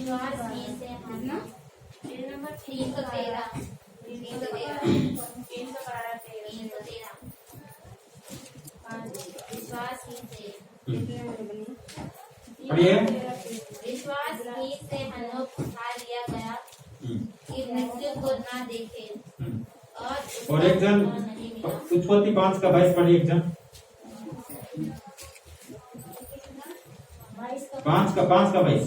विश्वास ही से हनो 313 विश्वास ही से पढ़िए। विश्वास ही से हनोक उठा लिया गया कि मृत्यु को ना देखे और एक जन उत्पत्ति 5 का 22 पढ़िए। एक जन 5 का 22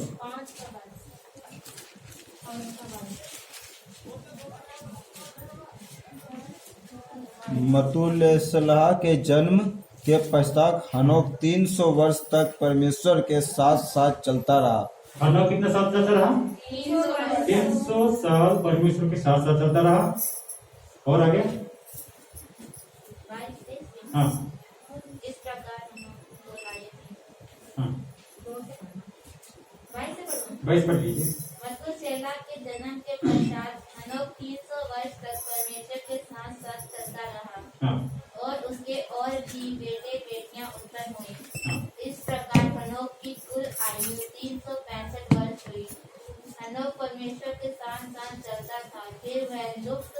मतुल्यसलाह के जन्म के पश्चात हनोक 300 वर्ष तक परमेश्वर के साथ साथ चलता रहा। हनोक कितना साल चलता रहा? 300 साल परमेश्वर के साथ साथ चलता रहा। और आगे हाँ इस प्रकार हाँ 22 पढ़ लीजिए। मतुसेला के जन्म के पश्चात हनोक 300 वर्ष तक परमेश्वर के साथ साथ चलता रहा हाँ और उसके और भी बेटे बेटियां उत्पन्न हुए। हाँ इस प्रकार हनोक की कुल आयु 365 वर्ष हुई। हनोक परमेश्वर के साथ साथ चलता था, फिर वह लुप्त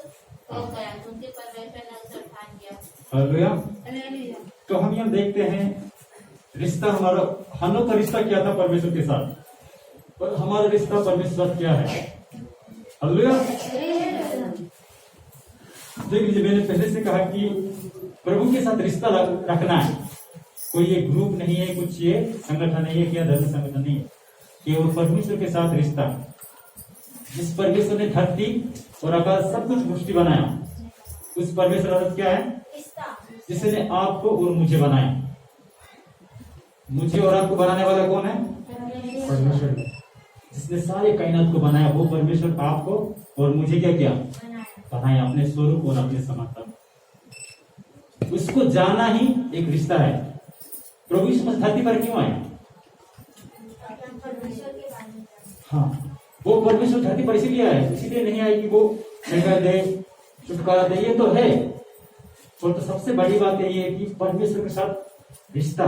हो गया क्योंकि परमेश्वर ने उसे उठा लिया। हालेलुया। तो हम यहाँ देखते हैं रिश्ता हमारा, हनोक का रिश्ता क्या था परमेश्वर के साथ, और हमारा रिश्ता परमेश्वर क्या है। हालेलुया। देख लीजिए, मैंने पहले से कहा कि प्रभु के साथ रिश्ता रखना है। कोई ये ग्रुप नहीं है, कुछ ये संगठन नहीं है, क्या धर्म संगठन नहीं है, केवल परमेश्वर के साथ रिश्ता। जिस परमेश्वर ने धरती और आकाश सब कुछ सृष्टि बनाया, उस परमेश्वर का क्या है? जिसने आपको और मुझे बनाया। मुझे और आपको बनाने वाला कौन है? परमेश्वर। जिसने सारे कायनात को बनाया, वो परमेश्वर आपको और मुझे क्या किया? बनाया अपने स्वरूप और अपने समानता। उसको जाना ही एक रिश्ता है। प्रभु यीशु मसीह धरती पर क्यों आए? हाँ, वो परमेश्वर धरती पर इसीलिए आए, इसीलिए नहीं आए कि वो जगह दे, छुटकारा दे, ये तो है। और तो सबसे बड़ी बात यही है कि परमेश्वर के साथ रिश्ता,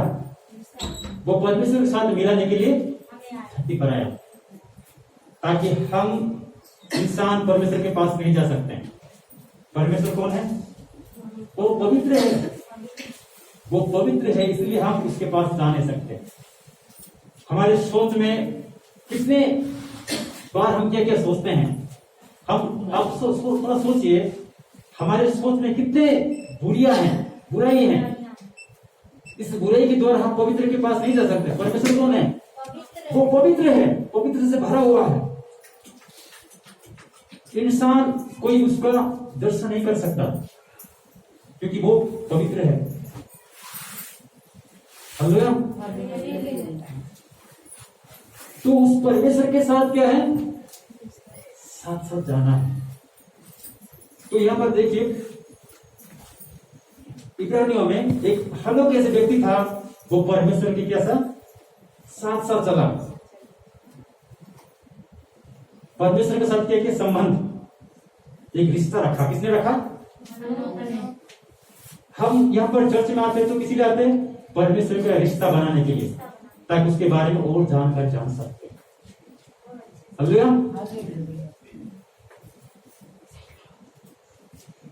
वो परमेश्वर के साथ मिलाने के लिए धरती पर आया, ताकि हम इंसान परमेश्वर के पास नहीं जा सकते। परमेश्वर कौन है? वो पवित्र है। वो पवित्र है, इसलिए हम उसके पास जा नहीं सकते। हमारे सोच में कितने बार हम क्या क्या सोचते हैं। हम आप थोड़ा सोचिए, हमारे सोच में कितने बुराई हैं। इस बुराई के द्वारा हम पवित्र के पास नहीं जा सकते। परमेश्वर कौन है? वो पवित्र है, पवित्र से भरा हुआ है। इंसान कोई उसका दर्शन नहीं कर सकता, क्योंकि वो पवित्र है। हालेलुया। तो उस परमेश्वर के साथ क्या है? साथ साथ जाना है। तो यहां पर देखिए, इब्रानियों में एक हनोक ऐसे व्यक्ति था, वो परमेश्वर के क्या साथ साथ चला। परमेश्वर के साथ क्या संबंध, एक रिश्ता रखा। किसने रखा? हम यहाँ पर चर्च में आते हैं तो किसी लिए आते हैं? परमेश्वर का रिश्ता बनाने के लिए, ताकि उसके बारे में और जानकर जान सकते। हालेलुया।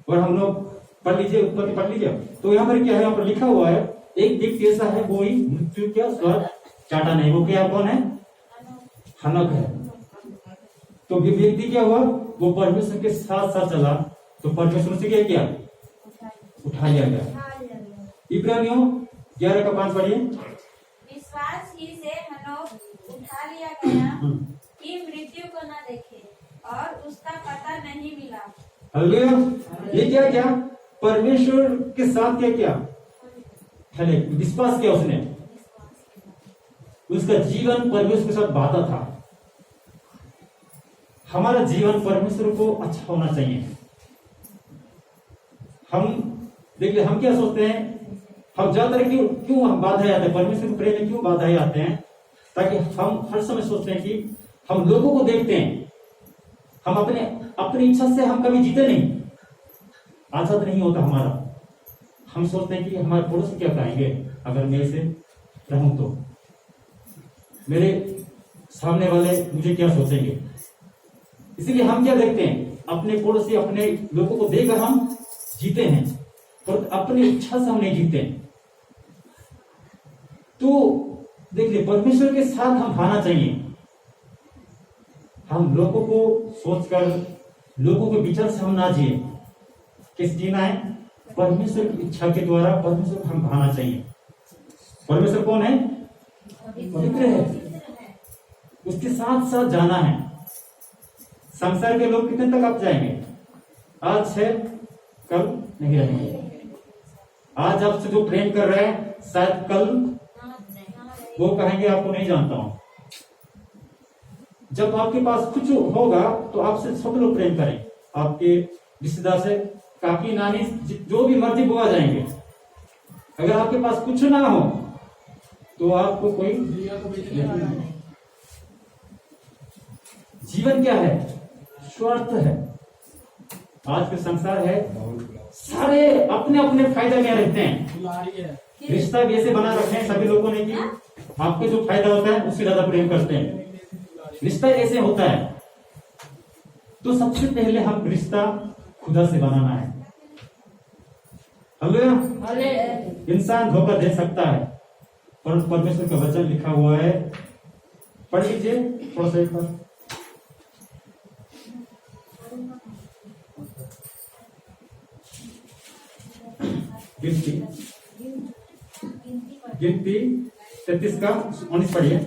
और हम लोग पढ़ लीजिए, उत्पत्ति पढ़ लीजिए। तो यहाँ पर क्या है? यहाँ पर लिखा हुआ है, एक व्यक्ति ऐसा है, वो ही मृत्यु क्या स्वर्ग चाटा नहीं। वो क्या कौन है? हनोक है। तो व्यक्ति क्या हुआ? वो परमेश्वर के साथ साथ चला, तो परमेश्वर से क्या किया? उठा लिया गया। इब्रानियों 11 का 5 पढ़िए। विश्वास ही से हनोक उठा लिया गया कि मृत्यु को न देखे और उसका पता नहीं मिला। हालेलुया। ये क्या क्या? परमेश्वर के साथ क्या किया? पहले विश्वास किया उसने। उसका जीवन परमेश्वर के साथ बाधा था। हमारा जीवन परमेश्वर को अच्छा होना चाहिए। हम देखिए, हम क्या सोचते हैं? हम ज्यादातर क्यों हम बाधाएं आते हैं? परमेश्वर के प्रेम में क्यों बाधाएं आते हैं? ताकि हम हर समय सोचते हैं कि हम लोगों को देखते हैं, हम अपनी इच्छा से हम कभी जीते नहीं, आजाद नहीं होता हमारा। हम सोचते हैं कि हमारे पड़ोस क्या कहेंगे अगर मैं इसे रहूं तो। मेरे सामने वाले मुझे क्या सोचेंगे। इसलिए हम क्या देखते हैं, अपने पड़ोसी अपने लोगों को देकर हम जीते हैं, पर अपनी इच्छा से हम नहीं जीते हैं। तो देखिए, परमेश्वर के साथ हम भाना चाहिए। हम लोगों को सोचकर, लोगों के विचार से हम ना जिए। किस जीना है? परमेश्वर की इच्छा के द्वारा परमेश्वर को हम भाना चाहिए। परमेश्वर कौन है? पवित्र है, उसके साथ साथ जाना है। संसार के लोग कितने तक आप जाएंगे? आज है, कल नहीं रहेंगे। आज आपसे जो प्रेम कर रहे हैं, शायद कल वो कहेंगे आपको नहीं जानता हूं। जब आपके पास कुछ होगा तो आपसे सब लोग प्रेम करें। आपके रिश्तेदार से काकी नानी जो भी मर्जी वो आ जाएंगे। अगर आपके पास कुछ ना हो तो आपको कोई जीवन क्या है? स्वार्थ है। आज के संसार है, सारे अपने अपने फायदे में रहते हैं। रिश्ता भी ऐसे बना रखे हैं सभी लोगों ने कि आपके जो फायदा होता है उससे ज्यादा प्रेम करते हैं। रिश्ता ऐसे होता है। तो सबसे पहले हम रिश्ता खुदा से बनाना है। हालेलुया। इंसान धोखा दे सकता है, परंतु परमेश्वर का वचन लिखा हुआ है, पढ़ लीजिए थोड़ा सा एक बार। गिनती 33 का 19 पढ़िए।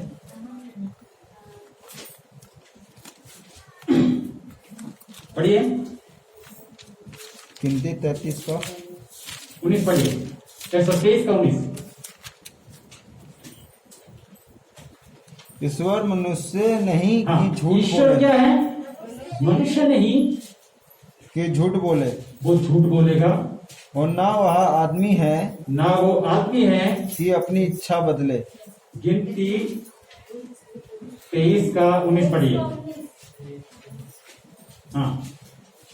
पढ़िए, गिनती 33 का 19 पढ़िए। 123 का 19। ईश्वर मनुष्य नहीं हाँ, कि झूठ ईश्वर बोले, क्या है? मनुष्य नहीं कि झूठ बोले, वो झूठ बोलेगा, और ना वह आदमी है ना वो आदमी है कि अपनी इच्छा बदले। गिनती 23 का 19 पढ़िए। हाँ,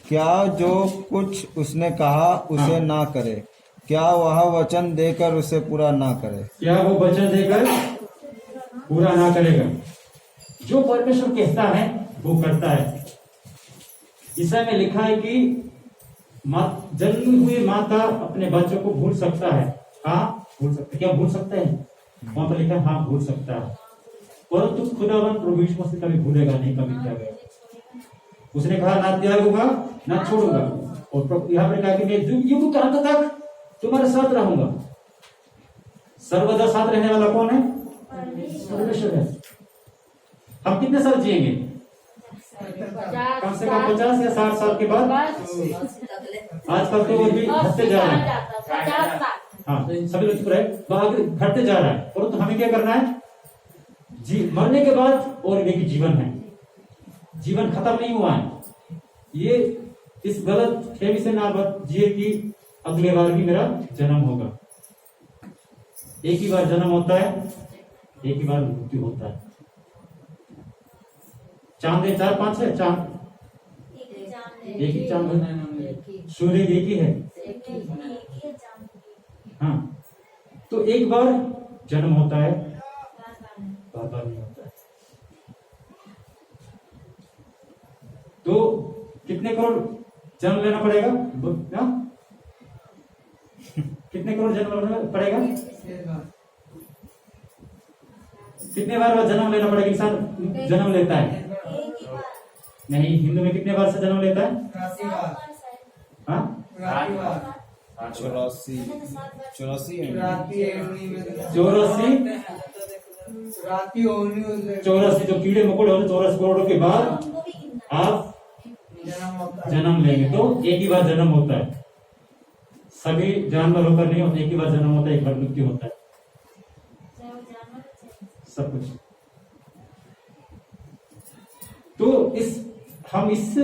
क्या जो कुछ उसने कहा उसे हाँ। ना करे, क्या वह वचन देकर उसे पूरा ना करे। क्या वो वचन देकर पूरा ना करेगा? जो परमेश्वर कहता है वो करता है। ईसाई में लिखा है कि जन्मी हुई माता अपने बच्चों को भूल सकता है। हाँ, भूल सकता है। क्या भूल सकता है? वहां पर लिखा है हाँ भूल सकता है, परंतु खुदावन प्रभु यीशु मसीह कभी भूलेगा नहीं, कभी त्यागेगा। उसने कहा ना त्यागूंगा ना छोड़ूंगा, और यहाँ पर कहा कि मैं युग युग के अंत तक तुम्हारे साथ रहूंगा। सर्वदा साथ रहने वाला कौन है? परमेश्वर है। हम कितने साल जिएंगे? कम से कम 50 या 60 साल के बाद। आजकल तो वो भी घटते जा रहे हैं। हाँ, सभी लोग चुप रहे, तो आगे घटते जा रहा है। परंतु हमें क्या करना है? मरने के बाद और एक जीवन है। जीवन खत्म नहीं हुआ है। ये इस गलत फहमी से ना जिए कि अगले बार भी मेरा जन्म होगा। एक ही बार जन्म होता है, एक ही बार मृत्यु होता है। चांद है 4-5 है, चांद एक ही चांद है, सूर्य एक ही है। हाँ, तो एक बार जन्म होता है, बार बार नहीं होता है। तो कितने करोड़ जन्म लेना पड़ेगा? कितने करोड़ जन्म लेना पड़ेगा? कितने बार जन्म लेना पड़ेगा? इंसान जन्म लेता है नहीं, हिंदू में कितने बार से जन्म लेता है? हाँ, 84 जो कीड़े मकोड़े होते 84 करोड़ के बाद आप जन्म लेंगे। तो एक ही बार जन्म होता है। सभी जानवर होकर नहीं होता, एक ही बार जन्म होता है, एक बार मृत्यु होता है। सब कुछ। तो हम इस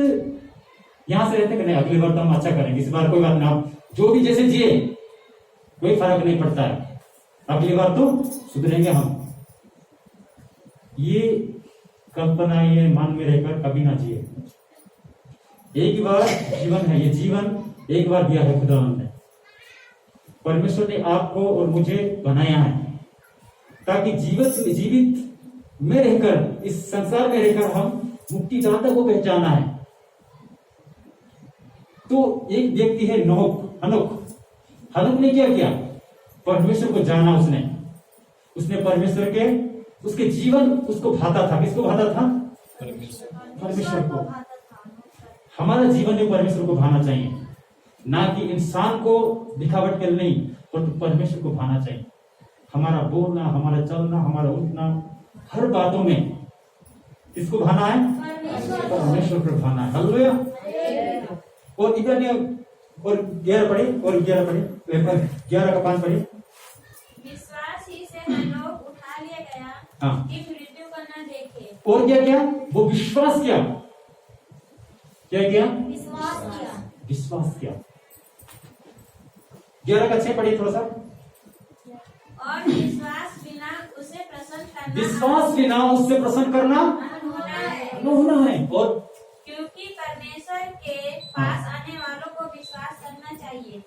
यहां से रहते कि नहीं, अगली बार तो हम अच्छा करेंगे, इस बार कोई बात नहीं, जो भी जैसे जिए कोई फर्क नहीं पड़ता है, अगली बार तो सुधरेंगे हम। ये कल्पना, ये मन में रहकर कभी ना जिए। एक ही बार जीवन है, ये जीवन एक बार दिया है खुदावंद ने। परमेश्वर ने आपको और मुझे बनाया है ताकि जीवित में रहकर, इस संसार में रहकर हम मुक्तिदाता को पहचाना है। तो एक व्यक्ति है हनोक ने क्या किया? परमेश्वर को जाना उसने परमेश्वर के, उसके जीवन उसको भाता था। किसको भाता था? परमेश्वर को। हमारा जीवन में परमेश्वर को भाना चाहिए, ना कि इंसान को दिखावट कर नहीं, परंतु परमेश्वर को भाना चाहिए। हमारा बोलना, हमारा चलना, हमारा उठना, हर बातों में किसको भाना है? परमेश्वर को भाना है। हालेलुया। और इधर और 11 पढ़े, और 11 पढ़े, 11 का 5 पढ़े। विश्वास ही से हनोक उठा लिया गया हाँ। कि मृत्यु को न देखे। और क्या किया? वो विश्वास किया। क्या किया? विश्वास किया। 11 का 6 पढ़िए थोड़ा सा। और विश्वास बिना उसे प्रसन्न करना होना है। और क्योंकि परमेश्वर के पास आने वालों को विश्वास करना चाहिए।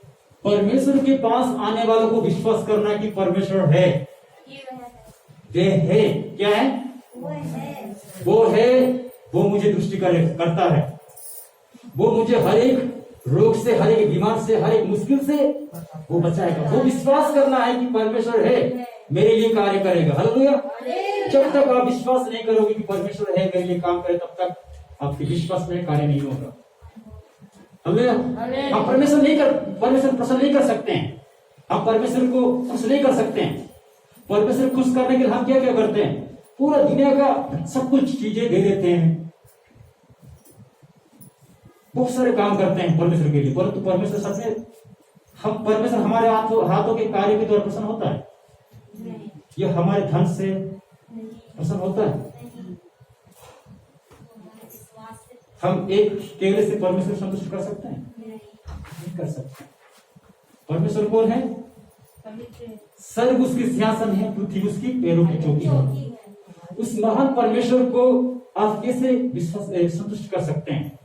परमेश्वर के पास आने वालों को विश्वास करना कि परमेश्वर है। वे है। क्या है? वो है। वो मुझे दृष्टि करता है। वो मुझे हर एक रोग से, हर एक बीमार से, हर एक मुश्किल से वो बचाएगा। वो विश्वास करना है कि परमेश्वर है, मेरे लिए कार्य करेगा। हालेलुया। जब तक आप विश्वास नहीं करोगे कि परमेश्वर है, मेरे लिए काम करे, तब तक आपके विश्वास में कार्य नहीं होगा। हम परमेश्वर प्रसन्न नहीं कर सकते हैं। हम परमेश्वर को खुश नहीं कर सकते हैं। परमेश्वर खुश करने के लिए हम क्या क्या करते हैं? पूरा दुनिया का सब कुछ चीजें दे देते हैं, बहुत सारे काम करते हैं परमेश्वर के लिए, परंतु परमेश्वर सबसे परमेश्वर हमारे हाथों के कार्य के द्वारा प्रसन्न होता है? यह हमारे धन से प्रसन्न होता है? हम एक केवल से परमेश्वर संतुष्ट कर सकते हैं? नहीं कर सकते। परमेश्वर कौन है? स्वर्ग उसकी सिंहासन है, पृथ्वी उसकी पैरों की चौकी है। उस महान परमेश्वर को आप कैसे संतुष्ट कर सकते हैं?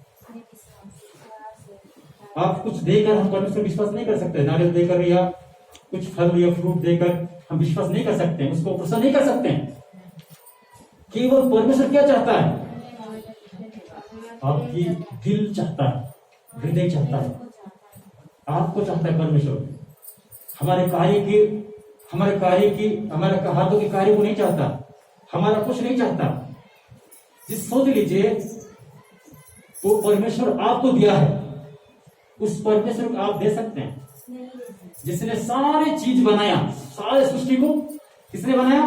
आप कुछ देकर हम परमेश्वर विश्वास नहीं कर सकते। नारियल देकर या कुछ फल या फ्रूट देकर हम विश्वास नहीं कर सकते हैं, उसको प्रसन्न नहीं कर सकते हैं। केवल परमेश्वर क्या चाहता है? आपकी दिल चाहता है, हृदय चाहता है, आपको चाहता है परमेश्वर। हमारे हाथों के कार्य को नहीं चाहता, हमारा कुछ नहीं चाहता। जिस सोच लीजिए वो परमेश्वर आपको दिया है, उस परमेश्वर को आप दे सकते हैं जिसने सारी चीज बनाया, सारे सृष्टि को किसने बनाया?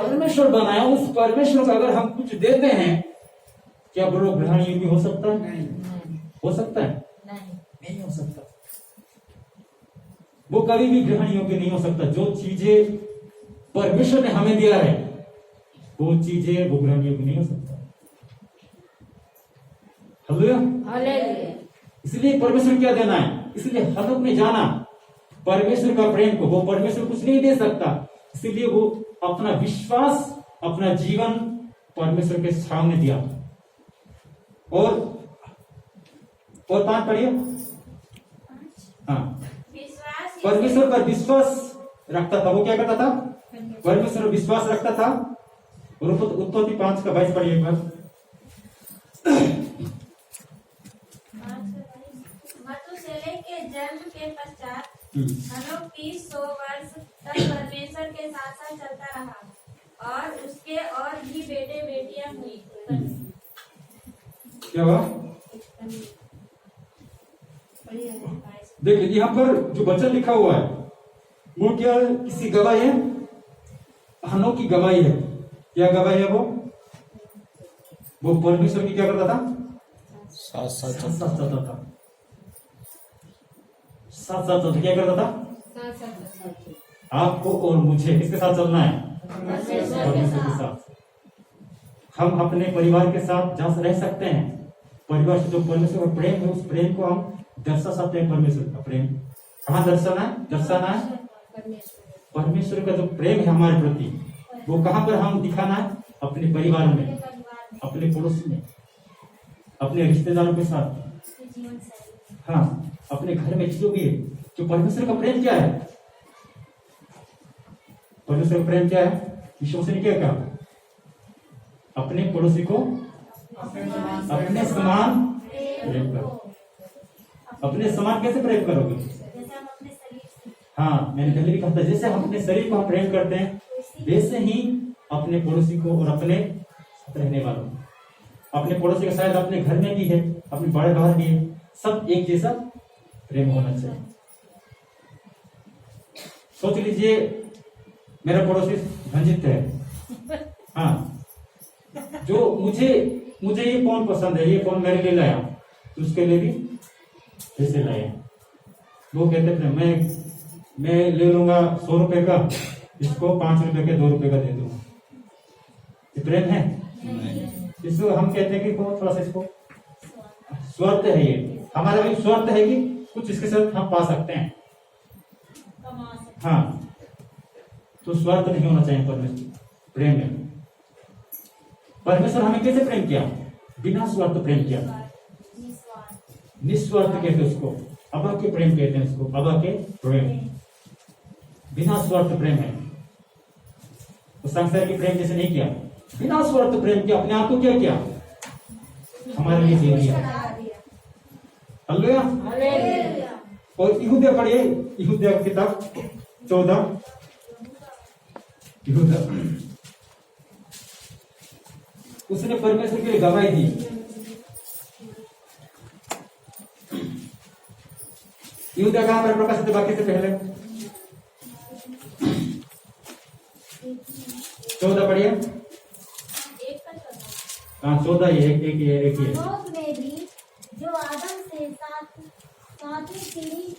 परमेश्वर बनाया। उस परमेश्वर को अगर हम कुछ देते हैं, क्या वो ग्रहण योग्य हो सकता है? हो सकता है? नहीं हो सकता। वो कभी भी ग्रहण योग्य नहीं हो सकता। जो चीजें परमेश्वर ने हमें दिया है, वो चीजें वो ग्रहण योग्य नहीं हो सकता। हालेलुया। इसलिए परमेश्वर क्या देना है? इसलिए हनोक ने जाना परमेश्वर का प्रेम को। वो परमेश्वर कुछ नहीं दे सकता, इसलिए वो अपना विश्वास, अपना जीवन परमेश्वर के सामने दिया। और 5 पढ़िए। हाँ। परमेश्वर पर विश्वास रखता था। वो क्या करता था? परमेश्वर पर विश्वास रखता था। और उत्पत्ति 5 का 22 पढ़िए एक बार। मथुसेलह के जन्म के पश्चात हनोक 300 वर्ष तक परमेश्वर के साथ साथ चलता रहा और उसके और भी बेटे बेटियां हुई। क्या हुआ? देखिए यहाँ पर जो वचन लिखा हुआ है वो क्या है? किसी गवाही है? हनोक की गवाही है। क्या गवाही है? वो परमेश्वर की क्या करता था? साथ चलता था। क्या करता था? आपको और मुझे किसके साथ चलना है? परमेश्वर के साथ। हम अपने परिवार के साथ जहां से रह सकते हैं, परिवार से जो परमेश्वर का प्रेम है, उस प्रेम को हम दर्शा सकते हैं। परमेश्वर का प्रेम कहाँ दर्शाना है? परमेश्वर का जो प्रेम है हमारे प्रति, वो कहाँ पर हम दिखाना है? अपने परिवार में, अपने पड़ोस में, अपने रिश्तेदारों के साथ, हाँ, अपने घर में जो भी है। जो परमेश्वर का प्रेम क्या है? परमेश्वर का प्रेम क्या है? यीशु मसीह ने क्या कहा? अपने पड़ोसी को अपने समान प्रेम करो। अपने समान कैसे प्रेम करोगे? जैसे हम अपने शरीर से, हाँ, मैंने पहले भी कहा था, जैसे हम अपने शरीर को हम प्रेम करते हैं वैसे ही अपने पड़ोसी को और अपने साथ रहने वालों को। अपने पड़ोसी का शायद अपने घर में भी है, अपने बड़े बाहर भी है, सब एक जैसा प्रेम होना चाहिए। सोच लीजिए मेरा पड़ोसी धनजीत है, हाँ, जो मुझे ये फोन पसंद है, ये फोन मेरे लिए लाया, तो उसके लिए भी कैसे लाया? वो कहते थे मैं ले लूंगा 100 रुपए का, इसको 5 रुपए के 2 रुपए का दे दूंगा। ये प्रेम है? इसको हम कहते हैं कि थोड़ा सा इसको स्वार्थ है। ये हमारा भी स्वार्थ है कि कुछ इसके साथ हम पा सकते हैं, कमा सकते हाँ, तो स्वार्थ नहीं होना चाहिए परमेश्वर प्रेम में। परमेश्वर हमें कैसे प्रेम किया? बिना स्वार्थ प्रेम किया, हैं, निस्वार्थ निस्वार्थ कहते हैं उसको, अबा के प्रेम कहते हैं उसको, अबा के प्रेम, बिना स्वार्थ प्रेम है। तो संसार की प्रेम जैसे नहीं किया, बिना स्वार्थ प्रेम किया, अपने आप को क्या किया? हमारे लिए दे दिया। हालेलुया। हालेलुया। और यहूदा पढ़िए, यहूदा की किताब 14, यहूदा, उसने परमेश्वर के लिए गवाही दी। यहूदा कहां पर प्रकाशित वाक्य से पहले 14 पढ़िए। एक का चौथा। हाँ 14 ही है, एक ही है। हनोक में भी जो आदम से सातवीं पीढ़ी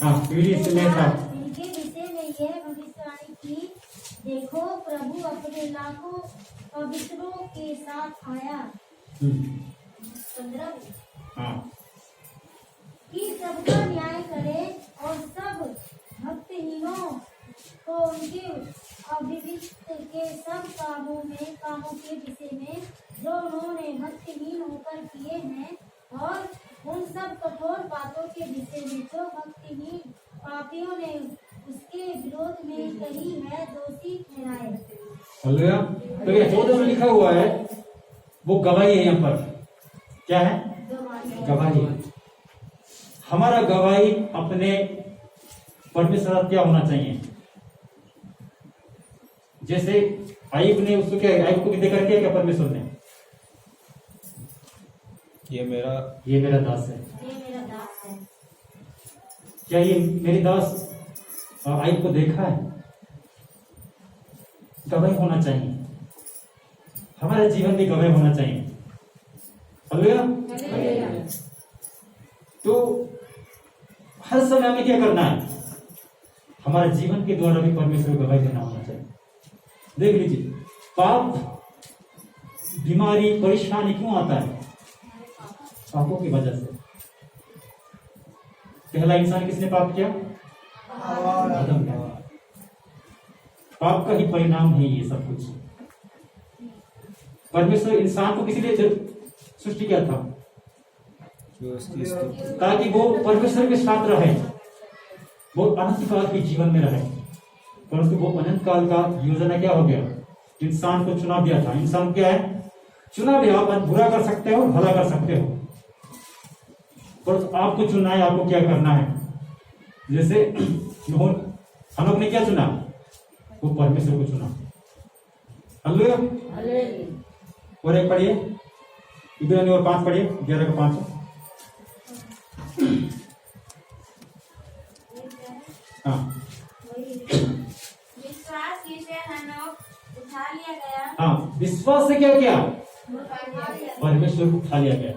हाँ पीढ़ी से में था, इनके विषय में यह भविष्यवाणी की, देखो प्रभु अपने लाखों पवित्रों के साथ आया 15 हाँ कि सबका न्याय करे और सब भक्तहीनों को उनके अविविक्त के सब कामों के विषय में जो उन्होंने भक्तिहीन होकर किए हैं, और उन सब कठोर बातों के विषय में जो भक्तिहीन पापियों ने उसके विरोध में कही है, दोषी ठहराए। हालेलुया। तो ये 14 में लिखा हुआ है, वो गवाही है। यहाँ पर क्या है? गवाही। हमारा गवाही अपने परमेश्वर क्या होना चाहिए? जैसे आयुब ने उसको क्या, आयुब को देकर क्या परमेश्वर ने? ये मेरा दास है। ये मेरा दास है। क्या ये मेरे दास आयुब को देखा है? गवाही होना चाहिए, हमारे जीवन में गवाही होना चाहिए। हालेलुया। तो हर समय हमें क्या करना है? हमारे जीवन के द्वारा भी परमेश्वर को गवाही देना होना चाहिए। देख लीजिए, पाप, बीमारी, परेशानी क्यों आता है? पापों की वजह से। पहला इंसान किसने पाप किया? आदम ने। पाप का ही परिणाम है ये सब कुछ। परमेश्वर इंसान को किस लिए सृष्टि किया था? ताकि वो परमेश्वर के साथ रहे, वो अनंत काल के जीवन में रहे। परंतु वो अनंत काल का योजना क्या हो गया? इंसान को चुना दिया था। इंसान क्या है? चुना दिया। आप बुरा कर सकते हो, भला कर सकते हो, पर आपको चुनना है, आपको क्या करना है। जैसे हनोक ने क्या चुना? वो परमेश्वर को चुना। हालेलुया। और एक पढ़िए, इब्रानी और 5 पढ़िए, 11 का 5। हाँ विश्वास से हनोक उठा लिया गया। हाँ, विश्वास से क्या किया? परमेश्वर को उठा लिया गया।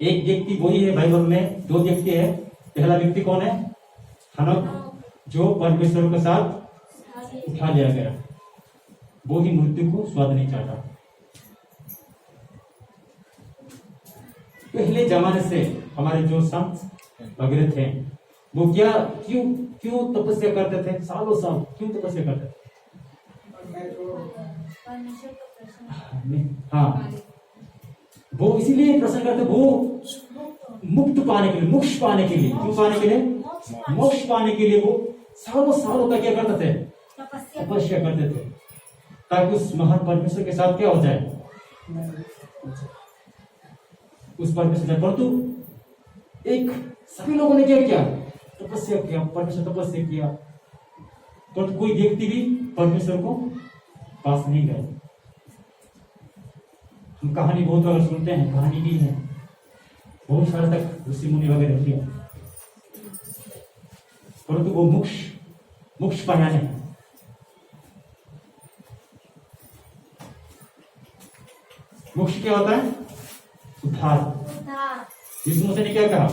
एक व्यक्ति वही है बाइबल में, 2 व्यक्ति है। पहला व्यक्ति कौन है? हनोक, जो परमेश्वर के साथ उठा लिया गया। वो ही मृत्यु को स्वाद नहीं चाहता। पहले जमाने से हमारे जो संत वगैरह थे, वो क्या क्यों तपस्या करते थे? सालों साल क्यों तपस्या करते थे? परमेश्वर को प्रसन्न हाँ, वो इसीलिए प्रसन्न करते, वो मुक्त पाने के लिए, मोक्ष पाने के लिए। क्यों पाने के लिए? मोक्ष पाने के लिए वो सालों सालों तक क्या करते थे? तपस्या करते थे। ताकि उस महान परमेश्वर के साथ क्या हो जाए, उस परमेश्वर से। परंतु एक सभी लोगों ने क्या किया, तपस्या किया, परमेश्वर तपस्या किया, परंतु कोई व्यक्ति भी परमेश्वर को पास नहीं गए। हम कहानी बहुत बार सुनते हैं, कहानी भी है, बहुत साल तक ऋषि मुनि वगैरह किया, परंतु वो मोक्ष पाया नहीं। मोक्ष क्या होता है, उद्धार। यीशु मसीह ने क्या कहा,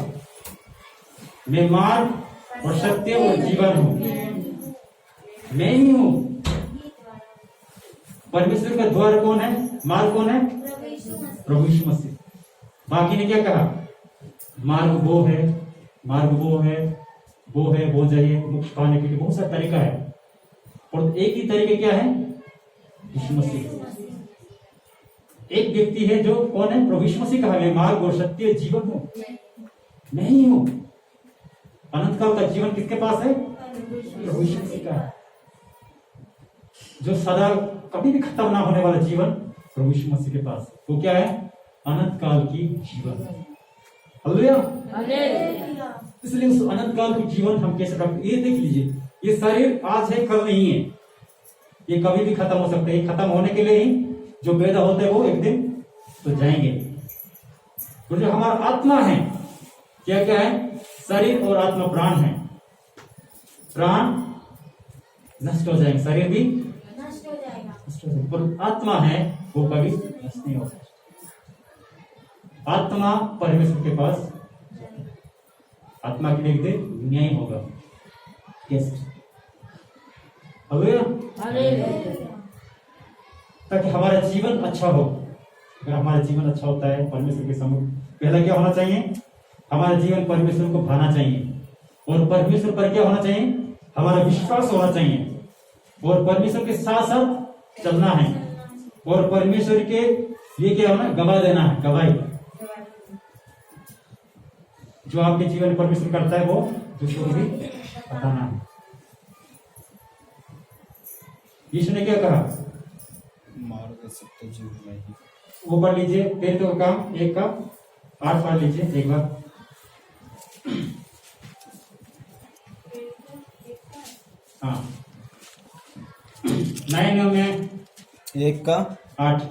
मैं मार्ग और सत्य और जीवन हूं, मैं ही हूं। परमेश्वर का द्वार कौन है, मार्ग कौन है, प्रभु यीशु मसीह। बाकी ने क्या कहा, मार्ग वो है, मार्ग वो है, वो जाइए मोक्ष पाने के लिए। बहुत सारा तरीका है, और एक ही तरीके क्या है, यीशु मसीह। एक व्यक्ति है जो कौन है, प्रभु यीशु मसीह कहा, मैं मार्ग और सत्य जीवन हूं, मैं ही हूं। अनंत काल का जीवन किसके पास है, प्रभु यीशु मसीह का है। जो सदा कभी भी खत्म ना होने वाला जीवन प्रभु यीशु मसीह के पास, वो क्या है, अनंत काल की जीवन। हालेलुया। इसलिए उस अनंत काल की जीवन हम कैसे प्राप्त, ये देख लीजिए, ये शरीर आज है कल नहीं है, ये कभी भी खत्म हो सकते हैं। खत्म होने के लिए ही जो पैदा होते हैं वो एक दिन तो जाएंगे। तो जो हमारा आत्मा है, क्या क्या है, शरीर और आत्मा प्राण है। प्राण नष्ट हो जाएंगे, शरीर भी नष्ट हो जाएगा, पर आत्मा है वो कभी नष्ट नहीं होगा। आत्मा परमेश्वर के पास, आत्मा के लिए एक दिन न्याय होगा। कैसे, ताकि हमारा जीवन अच्छा हो। अगर हमारा जीवन अच्छा होता है परमेश्वर के सम्मुख, पहला क्या होना चाहिए, हमारा जीवन परमेश्वर को भाना चाहिए, और परमेश्वर पर क्या होना चाहिए, हमारा विश्वास होना चाहिए, और परमेश्वर के साथ साथ चलना है, और परमेश्वर के लिए क्या होना, गवाह देना है, गवाही। जो आपके जीवन में परमेश्वर करता है वो दूसरों को भी बताना है। यीशु ने क्या कहा, मार्ग सत्य जीवन में ही। वो पढ़ लीजिए, तेरे तो काम 1 का 8 पढ़ लीजिए एक बार। हाँ, 9 में 1 का 8।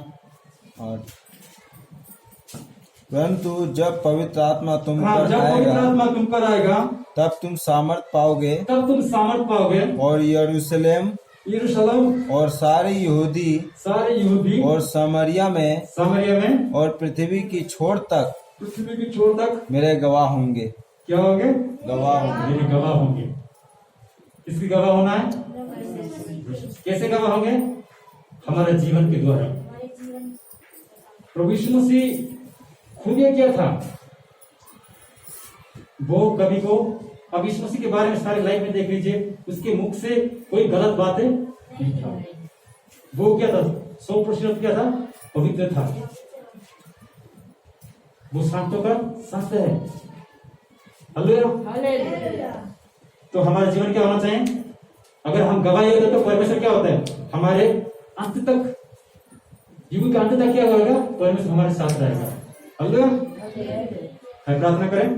परंतु जब पवित्र आत्मा तुम हाँ, पर जब पवित्र आएगा, आत्मा तुम पर आएगा, तब तुम सामर्थ पाओगे, तब तुम सामर्थ पाओगे, और यरूशलेम और सारे यहूदी और सामरिया में और पृथ्वी की छोर तक मेरे गवाह होंगे। क्या होंगे, गवाह होंगे। मेरे गवाह होंगे। किसकी गवाह होना है, कैसे गवाह होंगे, हमारे जीवन के द्वारा। प्रभु यीशु मसीह खुद ये क्या था, वो कभी को, अब यीशु मसीह के बारे में सारे लाइफ में देख लीजिए, उसके मुख से कोई गलत बातें नहीं था। वो क्या था, 100% क्या था, पवित्र था। वो शांतों का शांत है। हालेलुया। तो हमारा जीवन क्या होना चाहिए, अगर हम गवाही होते तो परमेश्वर क्या होता है, हमारे अंत तक, युग के अंत तक क्या होगा, परमेश्वर हमारे साथ रहेगा। हालेलुया। प्रार्थना करें।